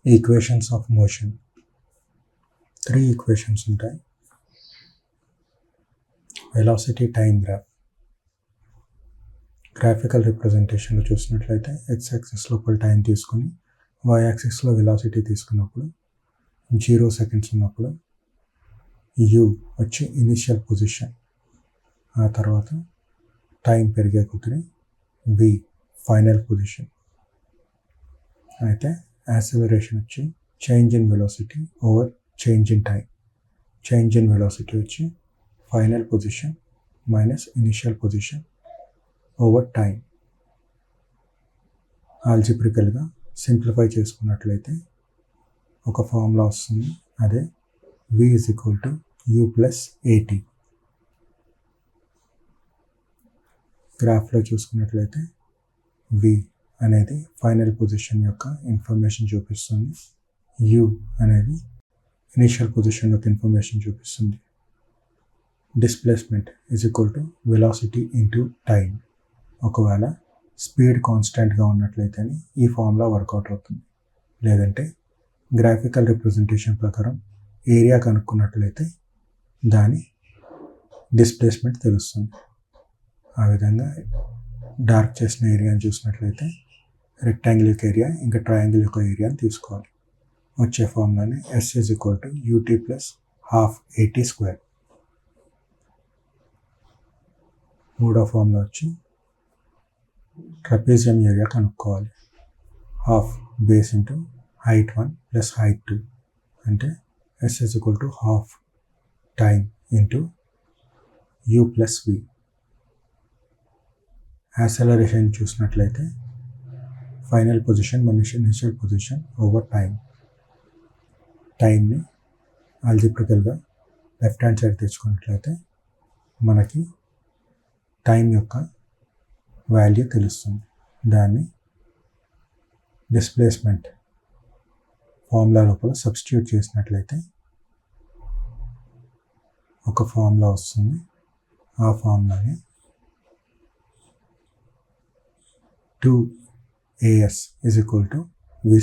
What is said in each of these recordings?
Equations of motion 3 equations ఉంటాయి. Velocity time graph. Graphical రిప్రజెంటేషన్లో చూసినట్లయితే X axis లోపల time తీసుకొని వై యాక్సిస్లో వెలాసిటీ తీసుకున్నప్పుడు 0 సెకండ్స్ ఉన్నప్పుడు యు వచ్చి ఇనిషియల్ పొజిషన్, ఆ తర్వాత టైం పెరిగే కొద్దీ వి ఫైనల్ పొజిషన్. అయితే యాక్సిలరేషన్ వచ్చి change in velocity over change in time. Change in velocity వచ్చి final position minus initial position over time. ఆల్జిబ్రికల్గా సింప్లిఫై చేసుకున్నట్లయితే ఒక ఫార్ములా వస్తుంది, అదే v = u + at. గ్రాఫ్లో చూసుకున్నట్లయితే v అనేది ఫైనల్ పొజిషన్ యొక్క ఇన్ఫర్మేషన్ చూపిస్తుంది, u అనేది ఇనిషియల్ పొజిషన్ యొక్క ఇన్ఫర్మేషన్ చూపిస్తుంది. Displacement = velocity into time. ఒకవేళ స్పీడ్ కాన్స్టెంట్గా ఉన్నట్లయితే ఈ ఫార్ములా వర్కౌట్ అవుతుంది. లేదంటే గ్రాఫికల్ రిప్రజెంటేషన్ ప్రకారం ఏరియా కనుక్కున్నట్లయితే దాని డిస్ప్లేస్మెంట్ తెలుస్తుంది. ఆ విధంగా డార్క్ చేసిన ఏరియాని చూసినట్లయితే రెక్టాంగిల్ యొక్క ఏరియా ఇంకా ట్రయాంగిల్ యొక్క ఏరియాని తీసుకోవాలి. వచ్చే ఫార్ములాని S = ut + ½ at². మూడో ఫార్ములా వచ్చి ట్రపీజియం ఏరియా కనుక్కోవాలి. Half base into height 1 + height 2 అంటే S = ½ time into u + v. Acceleration చూసినట్లయితే final position minus initial position over time. టైంని ఆల్జిబ్రికల్గా లెఫ్ట్ హ్యాండ్ సైడ్ తెచ్చుకున్నట్లయితే మనకి టైం యొక్క వాల్యూ తెలుస్తుంది. దాన్ని డిస్ప్లేస్మెంట్ ఫార్ములా లోపల సబ్స్టిట్యూట్ చేసినట్లయితే ఒక ఫార్ములా వస్తుంది. ఆ ఫార్ములాని 2as = v²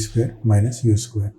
- u².